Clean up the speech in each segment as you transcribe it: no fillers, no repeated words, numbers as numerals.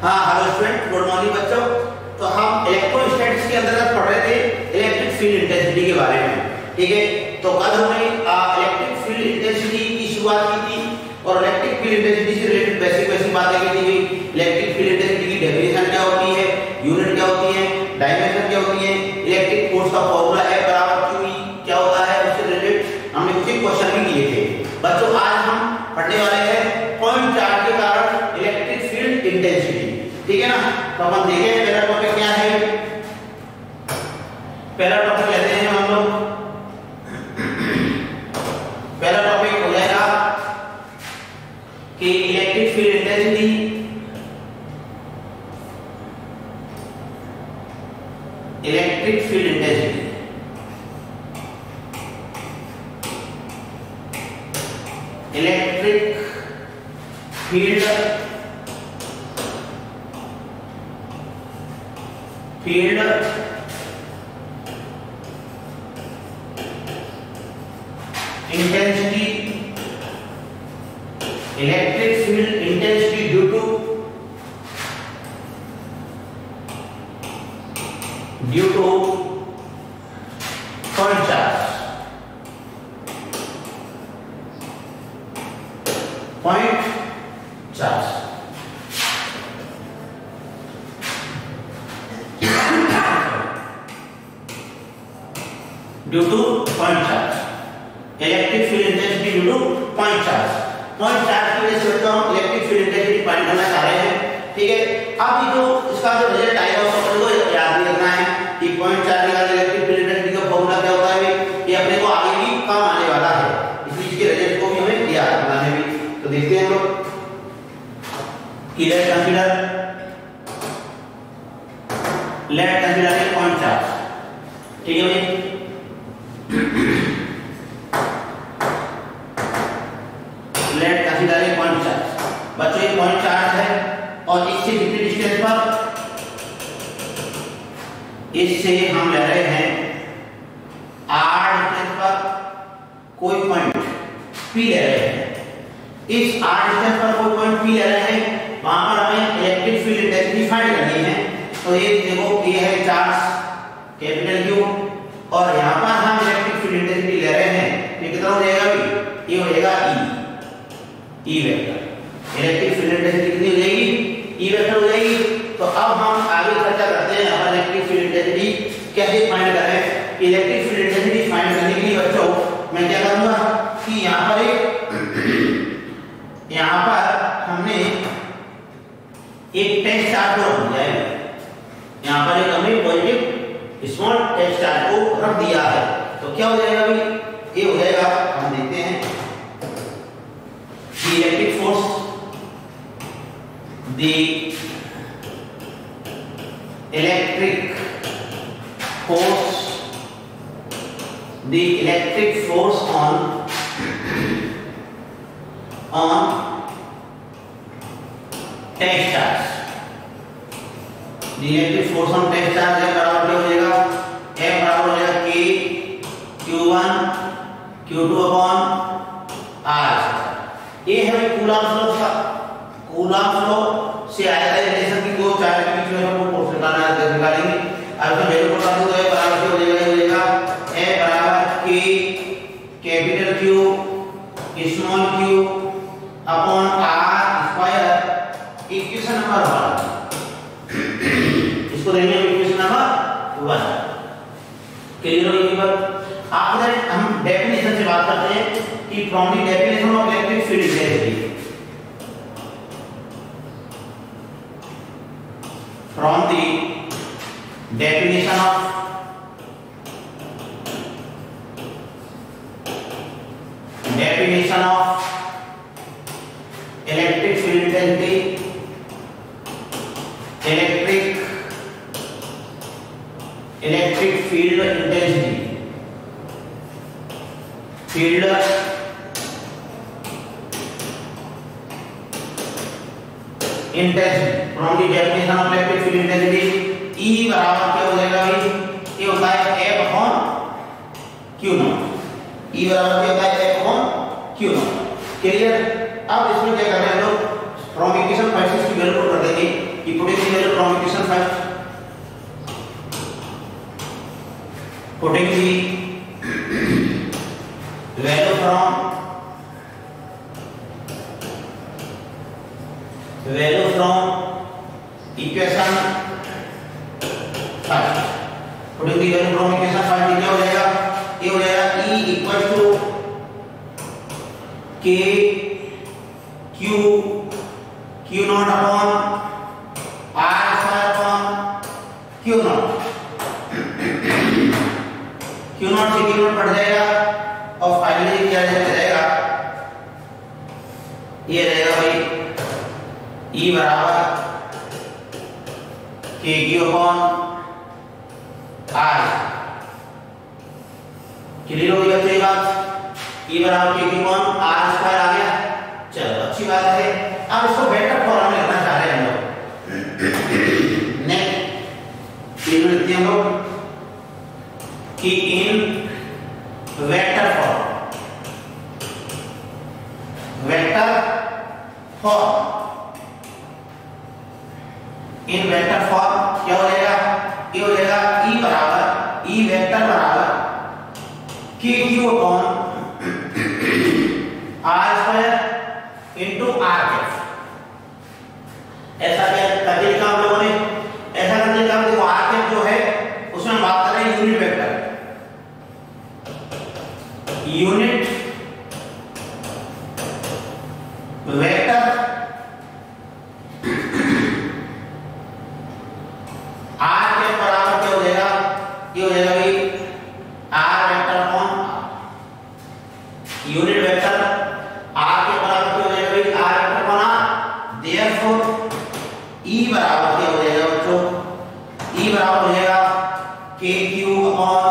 हाँ hello student, good morning बच्चों। तो हम इलेक्ट्रोस्टैटिक्स के अंतर्गत पढ़ रहे थे इलेक्ट्रिक फील्ड इंटेंसिटी के बारे में, ठीक है। तो कल हमने इलेक्ट्रिक फील्ड इंटेंसिटी की शुरुआत की थी और इलेक्ट्रिक फील्ड इंटेंसिटी से रिलेटेड बेसिक बातें की थी। इलेक्ट्रिक फील्ड इंटेंसिटी की डेफिनेशन क्या होती है, यूनिट क्या होती है, डायमेंशन क्या होती है, इलेक्ट्रिक फोर्स का फॉर्मूला है बराबर QE क्या होता है, उससे रिलेटेड हमने कुछ क्वेश्चन भी किए थे बच्चों। आज हम पढ़ने वाले हैं पॉइंट चार्ज के कारण इलेक्ट्रिक फील्ड इंटेंसिटी, ठीक है ना। तो अपन देखें पहला टॉपिक क्या है। पहला टॉपिक लेते हैं हम लोग। पहला टॉपिक हो जाएगा कि electric field intensity electric field intensity electric field intensity, electric field intensity due to point charge, due to point charge, electric field intensity due two point charge. Point charge की वजह से बच्चों हम इलेक्ट्रिक फील्ड इंटेंसिटी फाइंड करना चाह रहे हैं, ठीक है। अब ये जो इसका जो रिजल्ट आएगा उसको अपने को याद भी रखना है कि पॉइंट चार्ज का इलेक्ट्रिक फील्ड इंटेंसिटी का फॉर्मूला क्या होता है, ये अपने को आगे भी काम आने वाला है, इसलिए इसके रिजल्ट को भी हमें याद रखना है भी। तो देखते हैं हम लोग late consider a point charge, ठीक है भाई। Late consider a point charge. बच्चों ये पॉइंट चार्ज है और इससे कितनी डिस्टेंस पर, इससे हम ले रहे हैं r डिस्टेंस पर कोई पॉइंट P ले रहे हैं। इस r डिस्टेंस पर कोई पॉइंट P ले रहे हैं, वहां पर हमें इलेक्ट्रिक फील्ड इंटेंसिटी फाइंड करनी है। तो ये देखो ये है चार्ज कैपिटल Q और यहां पर हम इलेक्ट्रिक फील्ड इंटेंसिटी ले रहे हैं, ये कितना हो जाएगा भी, ये हो जाएगा E vector. Electric field intensity कितनी हो जाएगी, E वेक्टर हो जाएगी। तो अब हम आगे चर्चा करते हैं अपन इलेक्ट्रिक फील्ड इंटेंसिटी कैसे फाइंड करें। इलेक्ट्रिक फील्ड इंटेंसिटी फाइंड करने के लिए बच्चों मैं क्या करूंगा कि यहां पर हमने एक टेस्ट चार्ज को रख दिया है। यहां पर एक हमने पॉजिटिव स्मॉल टेस्ट चार्ज को रख दिया है। तो क्या हो जाएगा भाई, ये हो जाएगा, हम देखते हैं the electric force on test charge, the electric force on test charge है बराबर क्या हो जाएगा, F बराबर हो जाएगा K Q1 Q2 upon R। ये है कूलॉम फ्लो से आया था रिलेशन की दो चार्ज के बीच में हम फोर्स निकालना है, निकालेंगे। अब इसमें वैल्यू को रख दो, ये बराबर हो जाएगा A बराबर K capital Q small q upon R square. Equation number 1 इसको देंगे इक्वेशन नंबर 1। क्लियर हो ये बात। आफ्टर हम डेफिनेशन से बात करते हैं कि from the definition of electric field intensity, from the definition of electric field intensity, electric field intensity, field intensity from the definition of electric field intensity, E बराबर क्या हो जाएगा भाई, ये होता है F upon Q not. E बराबर क्या होता है F upon Q not. Clear. अब इसमें क्या कर रहे हैं हम लोग, फ्रॉम इक्वेशन 5 की वैल्यू पुट कर देंगे कि first, putting the value from equation first, putting the value from equation first, क्या हो जाएगा, ये हो जाएगा E equal to K Q naught upon R square upon Q naught, Q naught से Q naught बढ़ जाएगा और फाइनली क्या रहेगा, ये रहेगा भाई E बराबर KQ upon R। क्लियर हो गया तो ये बात, E बराबर KQ upon R स्क्वायर आ गया। चलो अच्छी बात है। अब इसको वेक्टर फॉर्म में लिखना चाह रहे हैं हम लोग। नेक्स्ट लिखते हैं हम लोग कि इन vector form in vector form क्या हो जाएगा, ये हो जाएगा E वेक्टर बराबर KQ upon R square into R cap. ऐसा क्या करके लिखा हम लोगों ने, ऐसा करके लिखा देखो R कैप जो है उसमें हम बात कर रहे हैं unit vector, unit vector R cap बराबर क्या हो जाएगा, ये हो जाएगा भाई R vector upon unit vector R के बराबर क्या हो जाएगा भाई, R vector upon R। Therefore E बराबर क्या हो जाएगा बच्चों, E बराबर हो जाएगा KQ upon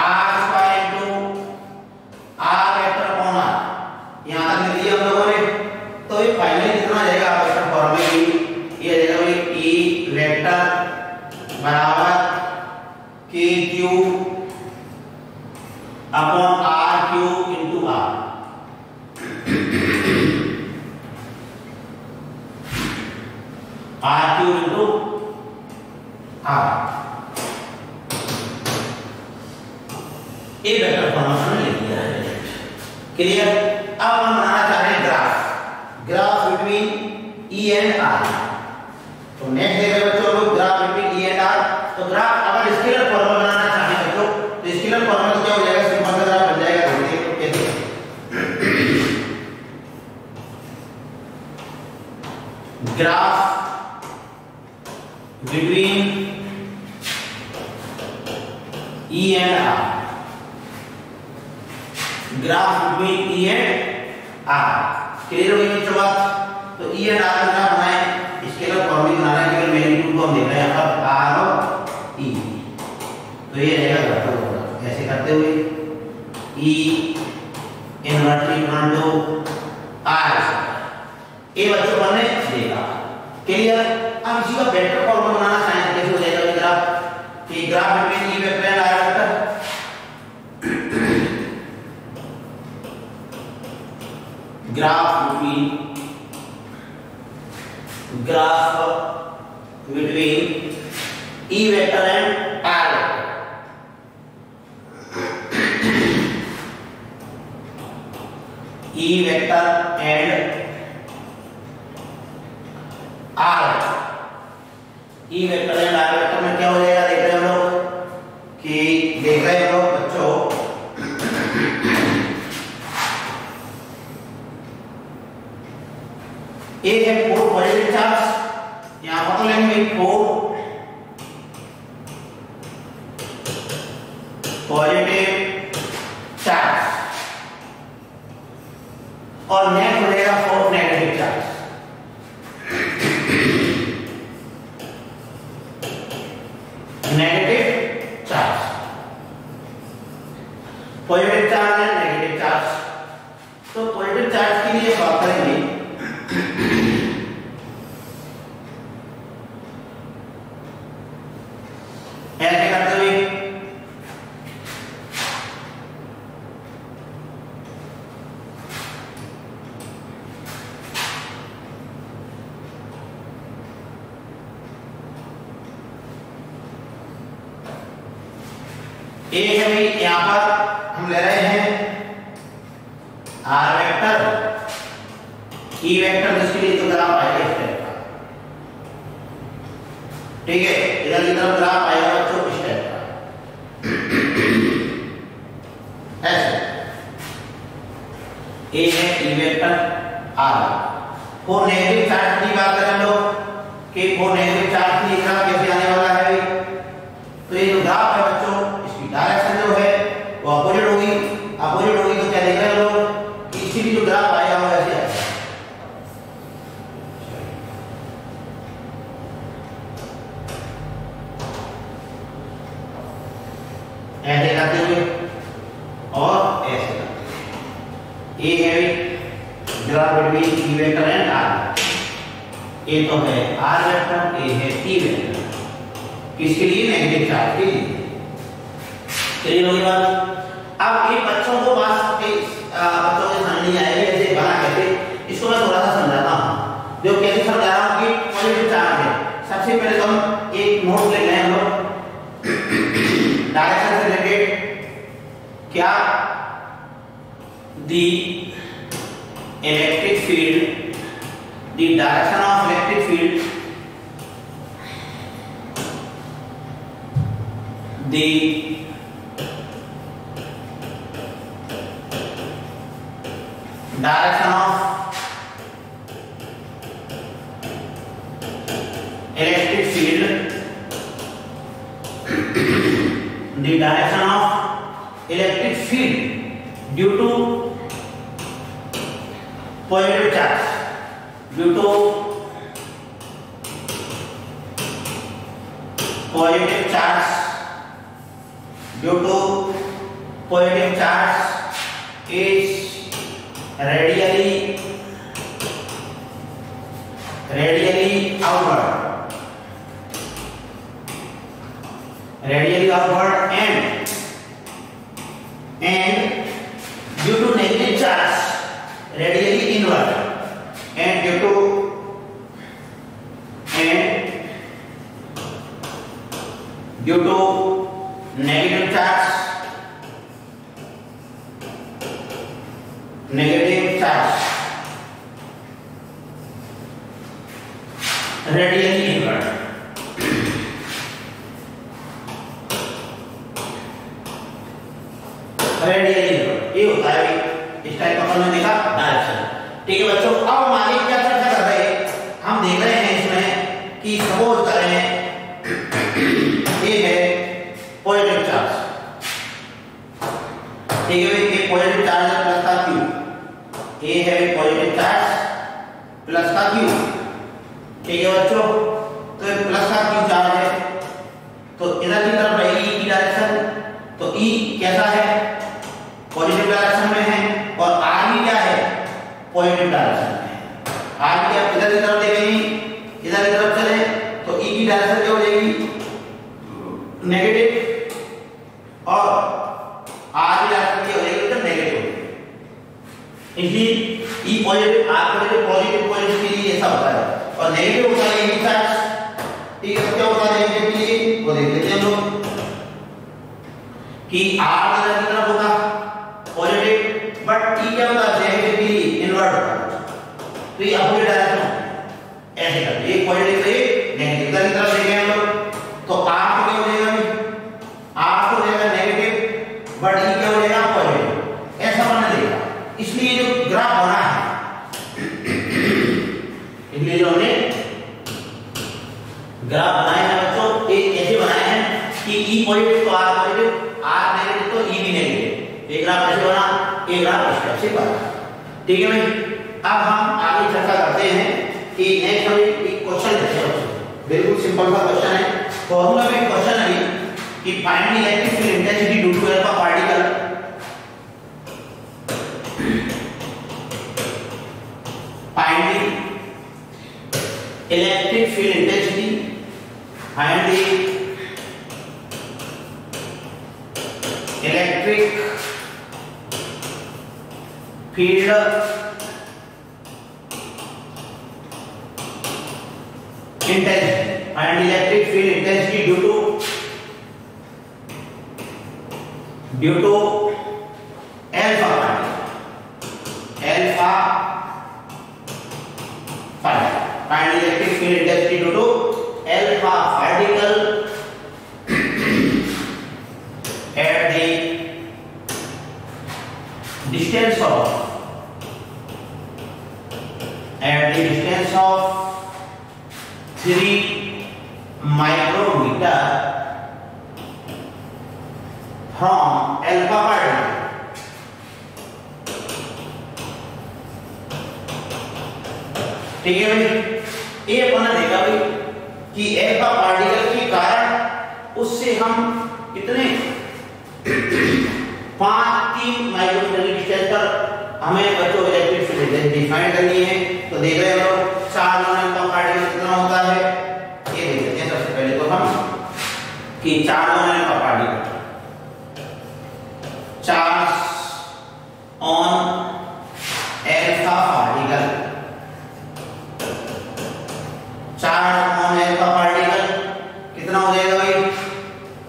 R square into R vector upon R। यहां तक लिख दिया हम लोगों ने, तो ये फाइनली कितना जाएगा वेक्टर फॉर्म में, ये जाएगा भाई E वेक्टर बराबर KQ upon RQ into R। RQ into R, ये वेक्टर फॉर्म हमने लिख दिया है। क्लियर। अब हम बनाना चाह रहे हैं graph between E and R। तो नेक्स्ट देखें बच्चों लोग graph between E and R। तो ग्राफ अगर स्केलर फॉर्मूला बनाना चाहें बच्चों तो स्केलर फॉर्मूला क्या हो जाएगा, सिंपल सा ग्राफ बन जाएगा। देखिए कैसे, graph between E and R, graph between E and R। Clear हो गई बच्चों बात। तो E एंड R का ग्राफ बनाए, स्केलर फॉर्मूला बना रहे हैं, केवल मैग्नीट्यूड को हम देख रहे हैं यहाँ पर R और E। तो ये रहेगा ग्राफ, ऐसे करते हुए E inverse equal to R, ये बच्चों बनने देगा। क्लियर। अब इसी का वेक्टर फॉर्मूला बनाना चाहें कैसे हो जाएगा ग्राफ, कि graph between E vector and R vector, graph between E vector and R vector, E vector and R, E vector and R vector में क्या हो जाएगा, देख रहे हैं हम लोग कि देख रहे हैं लोग बच्चों, एक है 4 पॉजिटिव चार्ज, यहां पर तो लेंगे 4 पॉजिटिव चार्ज और नेक्स्ट हो जाएगा 4 negative charge. Negative charge, positive charge and negative charge. तो पॉजिटिव चार्ज के लिए बात करेंगे, ऐसे करते हुए एक है भाई यहाँ पर हम ले रहे हैं आर वेक्टर, ई वेक्टर, जिसके लिए तो ग्राफ आएगा इस टाइप का, ठीक है। इधर की तरफ ग्राफ आएगा बच्चों इस टाइप का, ऐसे। ए है E vector R. For negative charge की बात करें हम लोग कि फॉर नेगेटिव चार्ज की ग्राफ कैसे आने वाला है, तो ये जो ग्राफ है बच्चों, इसकी डायरेक्शन जो है वो अपोजिट होगी। अपोजिट होगी तो क्या देख रहे हैं लोग कि इसकी भी जो ग्राफ आएगा वो ऐसे आएगा, ऐसे करते हुए और ऐसे करते हुए। ये है graph between E vector and R. ये तो है आर वेक्टर, ये है ई वेक्टर, किसके लिए? नेगेटिव चार्ज के लिए। क्लियर होगी बात? अब ये बच्चों को बच्चों के समझ नहीं आएगी ऐसे बना कैसे, इसको मैं थोड़ा सा समझाता हूँ। जो कैसे समझा रहा हूँ कि पॉजिटिव चार्ज है। सबसे पहले तो हम एक नोट ले लें हम लोग डायरेक्शन से रिलेटेड। क्या? The electric field, the direction of electric field, the direction of electric field, the direction of electric field due to positive charge, due to positive charge, due to positive charge is radially outward, and due to negative charge radially inward, and due to negative charge radially inward। ये होता है इस type का हमने देखा direction. ठीक है बच्चों, अब हम आगे क्या चर्चा कर रहे हैं, हम देख रहे हैं इसमें कि सपोज करें ये है पॉजिटिव चार्ज, ठीक है। ये पॉजिटिव चार्ज है प्लस का क्यू, ये है पॉजिटिव चार्ज प्लस का क्यू, ठीक है बच्चों। तो प्लस का क्यू चार्ज है तो इधर की तरफ रहेगी ई की डायरेक्शन, तो ई कैसा है? पॉजिटिव डायरेक्शन में है, और आर भी क्या है? पॉजिटिव डायरेक्शन में है। आर की आप इधर की तरफ देखेंगे, इधर की तरफ चले तो ई की डायरेक्शन क्या हो जाएगी? नेगेटिव, और आर की डायरेक्शन क्या हो जाएगी? तो नेगेटिव। इसलिए E positive, R positive, positive positive के लिए ऐसा होता है, और नेगेटिव होता है ये चार्ज, ठीक है। तो क्या होता है नेगेटिव के लिए? वो देख लेते हैं हम लोग कि आर इधर की तरफ होगा पॉजिटिव, बट ई क्या होता है? नेगेटिव के लिए इनवर्ट होता है, तो ये अपोजिट डायरेक्शन ऐसे करते हैं, एक पॉजिटिव से नेगेटिव। इधर की तरफ देखें हम लोग तो आर को क्या हो जाएगा? आर को हो जाएगा नेगेटिव, बट ई क्या हो जाएगा? पॉजिटिव। ऐसा बनने देगा। इसलिए जो ग्राफ बना है, इसलिए जो हमने ग्राफ बनाए हैं बच्चों, एक ऐसे बनाए हैं कि ई पॉजिटिव तो आर पॉजिटिव, आर नेगेटिव तो ई भी नेगेटिव। एक ग्राफ ऐसे बना, एक ग्राफ इस टाइप से बना, ठीक है भाई। अब हम आगे चर्चा करते हैं कि नेक्स्ट हम एक क्वेश्चन लेते हैं, बिल्कुल सिंपल सा क्वेश्चन है। फॉर्मूला में क्वेश्चन है कि find the electric field intensity due to alpha particle, find the electric field intensity, find the electric field intensity, find electric field intensity due to due to alpha particle. Find electric field intensity due to alpha particle at the distance of 3 micrometer from alpha particle. ठीक है भाई, ये अपना देखा भाई कि alpha particle के कारण उससे हम कितने 3 माइक्रोमीटर की डिस्टेंस पर हमें बच्चों इलेक्ट्रिक फील्ड डिफाइन करनी है। तो देख रहे हो 4 नॉन alpha पार्टिकल कितना होता है, ये देख लेते हैं। सबसे पहले तो हम कि 4 non alpha particle charge on alpha particle, charge on alpha particle कितना हो जाएगा भाई,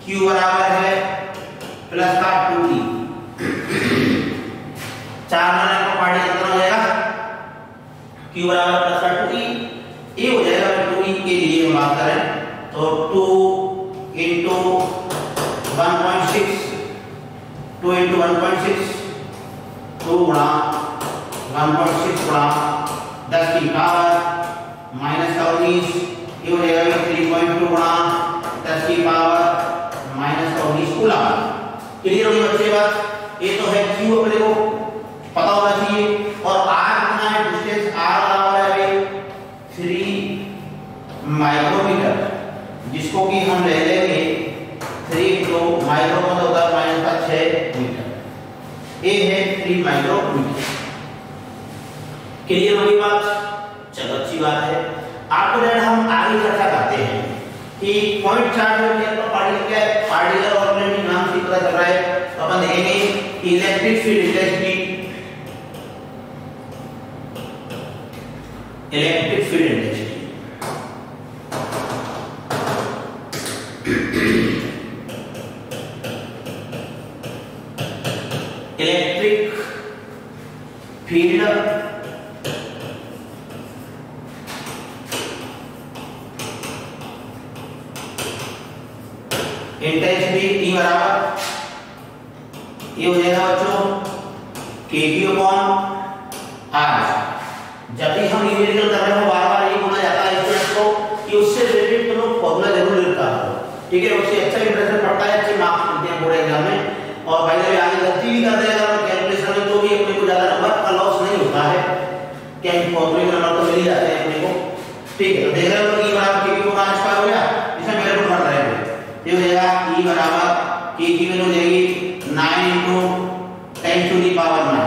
Q बराबर है प्लस का 2E। Charge on alpha particle कितना हो जाएगा, Q बराबर प्लस का 2E। ये हो जाएगा 2E के लिए हम बात करें तो 2 into 1.6 2 into 1.6 2 गुणा 1.6 गुणा 10 की पावर माइनस का 19, ये हो जाएगा 3.2 गुणा 10 की पावर माइनस का 19 कूलम। क्लियर होगी बच्चे बात? ये तो है Q अपने को पता होना चाहिए और R कितना है, डिस्टेंस R बराबर है 3 माइक्रोमीटर, जिसको कि हम ले लेंगे 3 तो माइक्रो मतलब होता है माइनस का 6 मीटर, ये है 3 माइक्रोमीटर। क्लियर होगी बात? चलो अच्छी बात है। आपको देना हम आगे चर्चा करते हैं कि पॉइंट चार्ज में पार्टिकल क्या है, पार्टिकल और एलिमेंट नाम से पता चल रहा है। तो अपन देखेंगे कि electric field intensity electric field intensity electric field intensity E बराबर ये हो जाएगा बच्चों kQ/R। जब भी हम न्यूमेरिकल कर रहे हो बार-बार ये बोला जाता है स्टूडेंट्स को कि उससे रिलेटेड तो लोग फॉर्मूला जरूर लिखता है, ठीक है, उससे अच्छा इंप्रेशन पड़ता है, अच्छे मार्क्स मिलते हैं बोर्ड एग्जाम में। और भाई जब आगे गलती भी कर देगा तो कैलकुलेशन में तो भी अपने को ज्यादा नंबर का लॉस नहीं होता है, क्या फॉर्मूले में नंबर तो मिल ही जाते हैं अपने को। ठीक है, तो देख रहे हो E बराबर kQ/R हो गया, इसमें मेरे को ढूंढ रहे हैं ये हो जाएगा E बराबर K की वैल्यू हो जाएगी 9 into 10 to the power 9।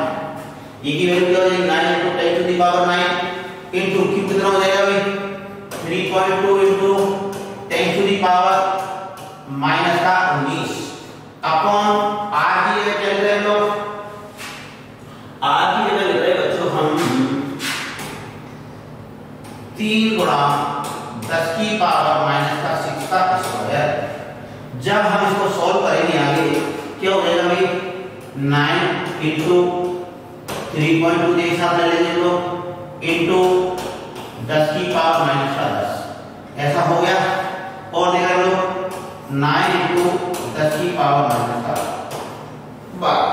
E की वैल्यू क्या हो जाएगी 9 into 10 to the power 9 into Q कितना हो जाएगा भाई 3.2 into 10 to the power minus का 19 अपॉन R की जगह क्या लिख रहे हैं लोग, R की जगह लिख रहे हैं बच्चों हम 3 गुणा 10 की पावर माइनस का 6 का स्क्वायर। जब हम इसको सॉल्व करेंगे आगे क्या हो जाएगा भाई 9 into 3.2 के साथ ले लेंगे लोग into 10 की पावर माइनस का 10, ऐसा हो गया। और देखा लोग 9 into 10 की पावर माइनस का 12,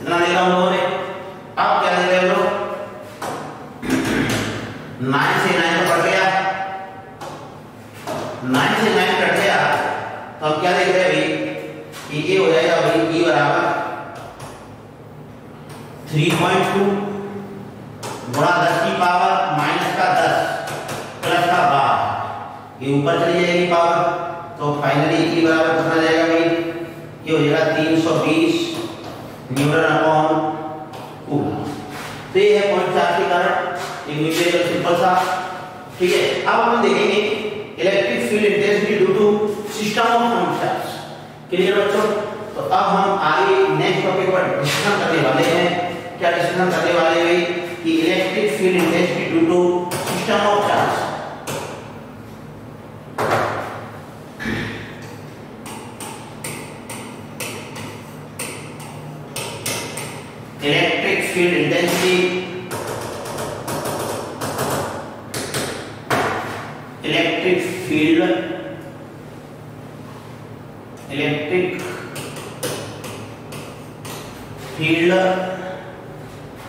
इतना देखा हम लोगों ने। अब क्या देख रहे हो लोग 9 से 9 तो कट गया, 9 से 9 कट गया, तो हम क्या देख रहे हैं भाई कि ये हो जाएगा भाई E बराबर 3.2 गुणा 10 की पावर माइनस का 10 प्लस का 12, ये ऊपर चली जाएगी पावर, तो फाइनली E बराबर कितना जाएगा भाई, ये हो जाएगा 320 न्यूटन अपॉन कूलम। तो ये है पॉइंट चार्ज के कारण एक न्यूमेरिकल सिंपल सा, ठीक है। अब हम देखेंगे electric field intensity due to system of point charge. Clear बच्चों? तो अब हम आगे नेक्स्ट टॉपिक पर डिस्कशन करने वाले हैं। क्या डिस्कशन करने वाले हैं कि electric field intensity due to system of charge. intensity, electric field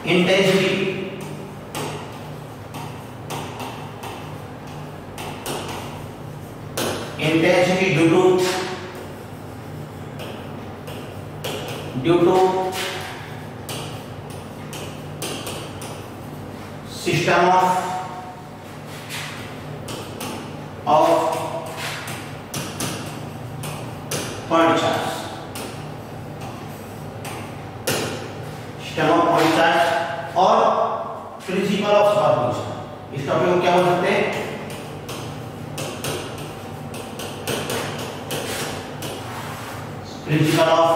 intensity, due to system of point charge, और प्रिंसिपल ऑफ सुपरपोजिशन। इस टॉपिक को क्या बोल सकते हैं? Principal of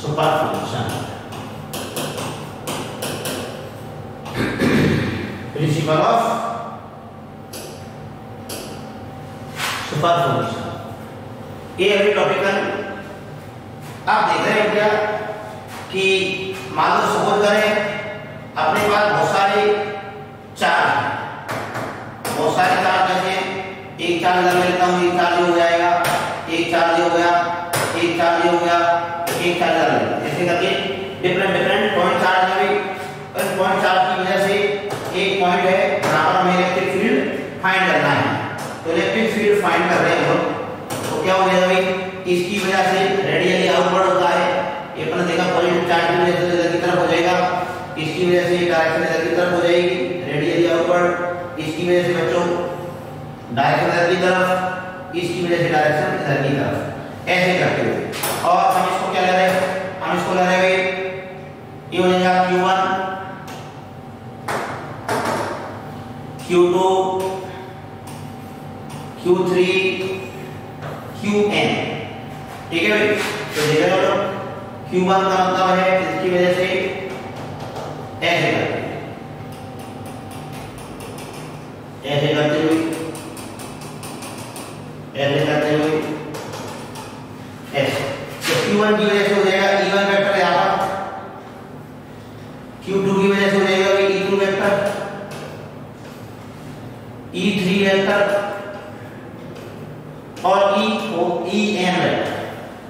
superposition, principal of superposition. ये अभी टॉपिक आप देख रहे हो क्या कि मान लो सपोज करें अपने पास बहुत सारे चार्ज जैसे एक चार्ज लगा लेता हूँ, एक चार्ज हो जाएगा, एक चार्ज हो गया, एक चार्ज हो गया, एक चार्ज लगा लेता हूँ, ऐसे करके डिफरेंट पॉइंट चार्ज है। इस पॉइंट चार्ज की वजह से एक पॉइंट है जहाँ पर हमें इलेक्ट्रिक फील्ड फाइंड करना है। तो इलेक्ट्रिक फील्ड फाइंड कर रहे हैं हम, तो क्या हो जाएगा भाई, इसकी वजह से रेडियली आउटवर्ड होता है। ये अपने देखा पॉजिटिव चार्ज की वजह से इधर की तरफ हो जाएगा, इसकी वजह से डायरेक्शन इधर की तरफ हो जाएगी, रेडियली आउटवर्ड। इसकी वजह से बच्चों डायरेक्शन इधर की तरफ, इसकी वजह से डायरेक्शन इधर की तरफ, ऐसे करते हुए। और हम इसको क्या ले रहे हैं? हम इसको ले रहे हैं ये हो जाएगा Q1, Q2, Q3, Qn। ठीक है भाई, तो देख रहे हो लोग Q1 का मतलब है इसकी वजह से ऐसे करते हुए ऐसे। तो Q1 की वजह से हो जाएगा E1 वेक्टर यहाँ पर, Q2 की वजह से हो जाएगा E2 वेक्टर, E3 वेक्टर और En वेक्टर।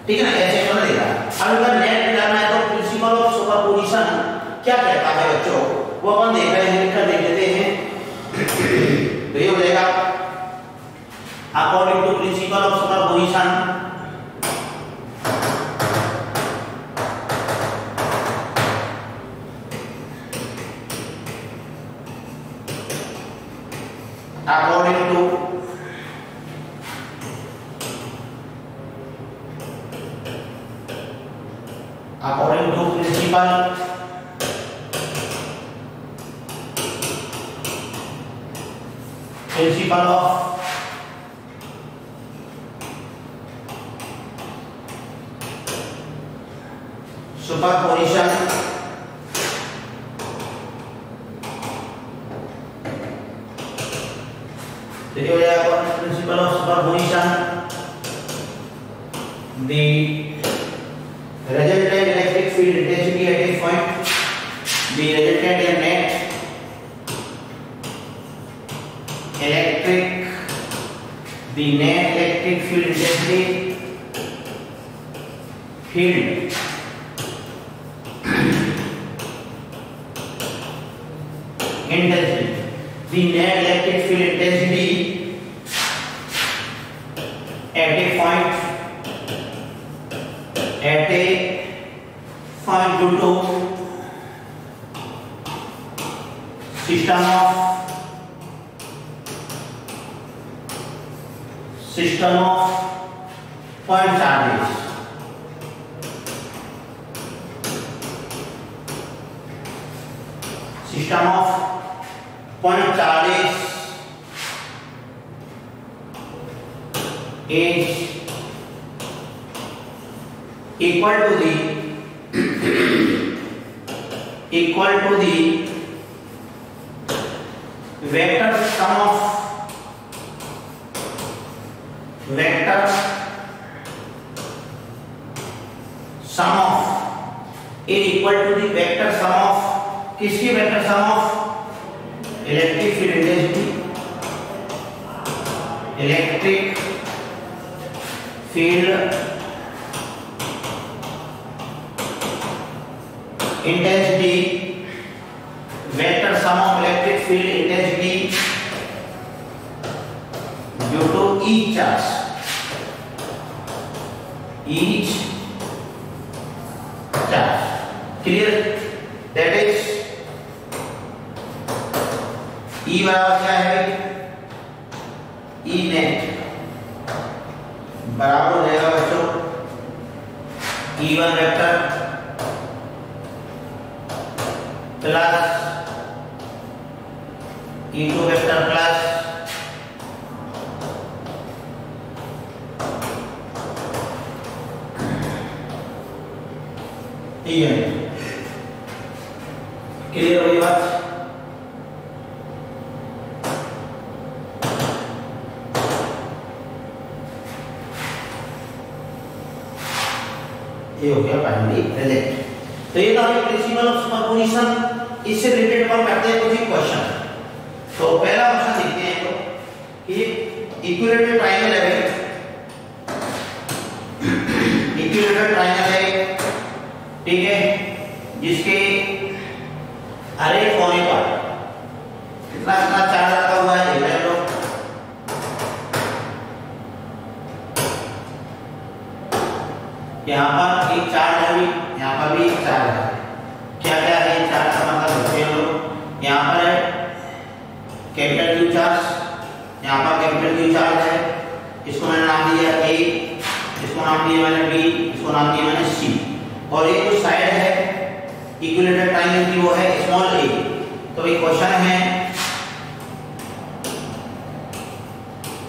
ठीक है ना, ऐसे कर देगा। अब अगर नेट निकालना है तो प्रिंसिपल ऑफ सुपरपोजिशन क्या कहता है बच्चों, वो अपन देख रहे हैं, लिखकर देख लेते हैं। तो ये हो जाएगा according to principle of superposition, according to principle of superposition, jadi principle of superposition, the resultant electric field intensity at a point, the resultant net electric field intensity, the net electric field intensity at a point due to system of point charges, system of point charges is equal to the vector sum of is equal to the vector sum of, किसकी vector sum of electric field intensity, electric field intensity, vector sum of electric field intensity due to each charge, each charge. Clear? That is E बराबर क्या है? E net बराबर हो जाएगा बच्चों E1 vector plus E2 vector plus clear हो गई बात? ये हो गया फाइनली रिलेट। तो ये था प्रिंसिपल ऑफ सुपरपोजिशन। इससे रिलेटेड हम करते हैं कुछ क्वेश्चन। तो पहला क्वेश्चन देखते हैं तो कि इक्विलेटरल ट्रायंगल है, इक्विलेटरल ट्रायंगल है, ठीक है, जिसके हर एक कोने पर कितना कितना चार्ज रखा हुआ है, देख रहे हो यहाँ पर एक चार्ज है, यहाँ पर भी एक चार्ज है। क्या क्या है चार्ज का मतलब देखते हैं लोग। यहाँ पर है कैपिटल क्यू चार्ज, यहाँ पर कैपिटल क्यू चार्ज है, इसको मैंने नाम दिया ए, इसको नाम दिया मैंने बी, इसको नाम दिया मैंने सी। और ये जो साइड है इक्विलेटरल ट्रायंगल की वो है स्मॉल ए। तो ये क्वेश्चन है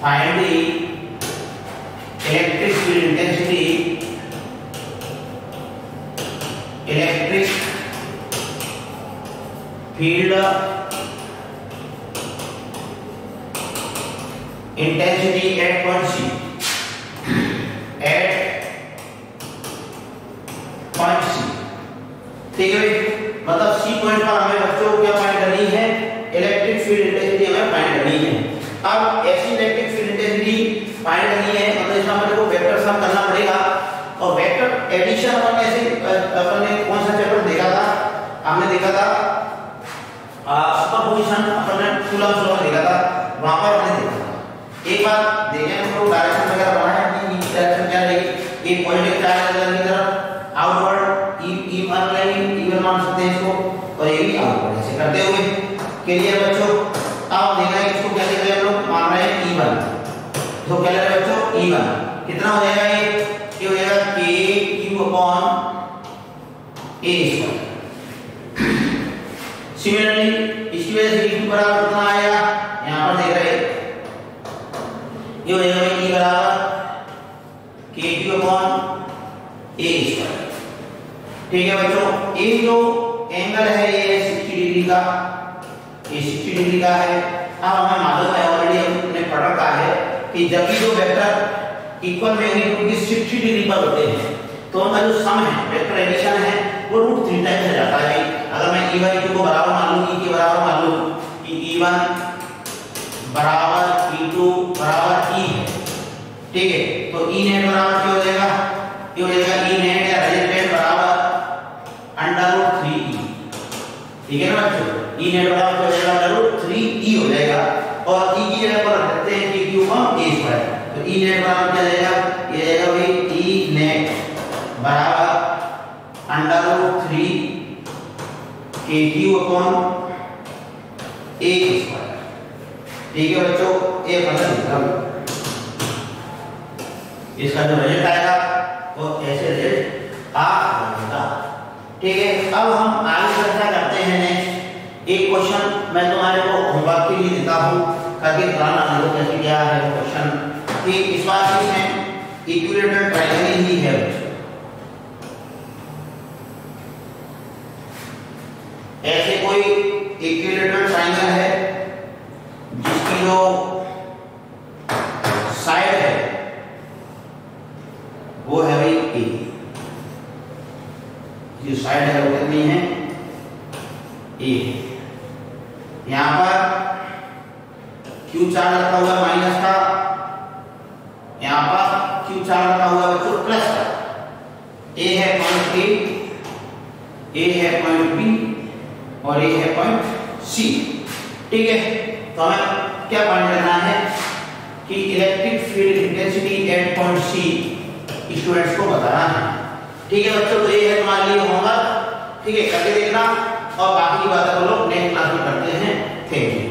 find the electric field intensity, electric field intensity at point C, at point C. ठीक है, मतलब सी पॉइंट पर हमें बच्चों को क्या फाइंड करनी है, इलेक्ट्रिक फील्ड इंटेंसिटी हमें फाइंड करनी है। अब ऐसी इलेक्ट्रिक फील्ड इंटेंसिटी फाइंड करनी है, मतलब इसमें हमें को वेक्टर सम करना पड़ेगा। और वेक्टर एडिशन अपन ने कौन सा चैप्टर देखा था, हमने देखा था सुपरपोजिशन, अपन ने कूलम्ब लॉ देखा था, वहां पर हमने देखा था। एक बार देखें हम लोग डायरेक्शन वगैरह बनाया कि ई डायरेक्शन क्या रहेगी, एक पॉजिटिव चार्ज अंदर की तरफ आउटवर्ड ई मान लेंगे, इवन मान सकते हैं इसको, और ये भी आउटवर्ड ऐसे करते हुए। क्लियर बच्चों? अब देखना है इसको क्या कहते हैं हम लोग, मान रहे हैं E1, तो क्या ले रहे हैं बच्चों E1 कितना हो जाएगा, ये हो जाएगा KQ upon A square. Similarly इसकी वजह से E2 बराबर कितना आएगा, यहां पर देख रहे हैं ये हो जाएगा E बराबर KQ अपॉन A स्क्वायर। ठीक है बच्चों, ये जो एंगल है ये 60 डिग्री का, ये 60 डिग्री का है। अब हमें मालूम है, ऑलरेडी हमने पढ़ रखा है कि जब भी जो वेक्टर इक्वल मैग्नीट्यूड की 60 डिग्री पर होते हैं तो उनका जो सम है, वेक्टर एडिशन है, वो √3 टाइम्स हो जाता है। अगर मैं E1 E2 को बराबर मान लूं, E के बराबर मान लूं कि E1 बराबर E2 बराबर E है, ठीक है, तो E नेट बराबर क्या हो जाएगा, ये हो जाएगा E नेट या रिजल्टेंट बराबर √3E। ठीक है ना बच्चों, E नेट बराबर हो जाएगा √3E हो जाएगा, और E की जगह पर रखते हैं KQ अपॉन A स्क्वायर। तो E नेट बराबर क्या जाएगा, ये जाएगा भाई E नेट बराबर √3 KQ अपॉन A स्क्वायर। ठीक है बच्चों, ये मतलब इसका जो रिजल्ट आएगा वो ऐसे रिजल्ट आ जाएगा। ठीक है, अब हम आगे चर्चा करते हैं नेक्स्ट। एक क्वेश्चन मैं तुम्हारे को होमवर्क के लिए देता हूं ताकि ध्यान रखो कैसे क्या है क्वेश्चन, कि इस बार इसमें इक्विलेटरल ट्रायंगल ही है। ऐसे कोई इक्विलेटरल ट्रायंगल है जिसकी जो साइड है वो है भाई A, जो साइड है वो कितनी है, ए। यहाँ पर क्यू चार्ज रखा हुआ है माइनस का, यहाँ पर क्यू चार्ज रखा हुआ है बच्चों प्लस का। ए है पॉइंट ए है पॉइंट बी और ए है पॉइंट सी। ठीक है, तो हमें क्या पॉइंट करना है कि electric field intensity at point C students को बताना है। ठीक है बच्चों, तो ये है तुम्हारे लिए होगा। ठीक है, करके देखना और बाकी की बातें हम लोग नेक्स्ट क्लास में करते हैं। Thank you.